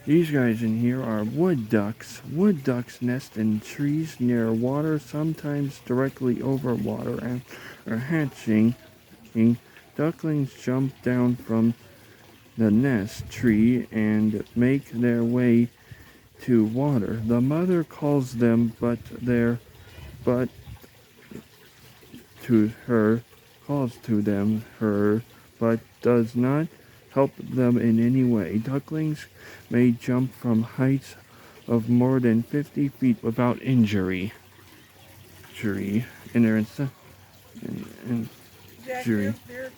These guys in here are wood ducks. Wood ducks nest in trees near water, sometimes directly over water, and are hatching. Ducklings jump down from the nest tree and make their way to water. The mother calls them, but to her, calls to them her, but does not help them in any way. Ducklings may jump from heights of more than 50 feet without injury. Injury. And they're in, Jack, injury. they're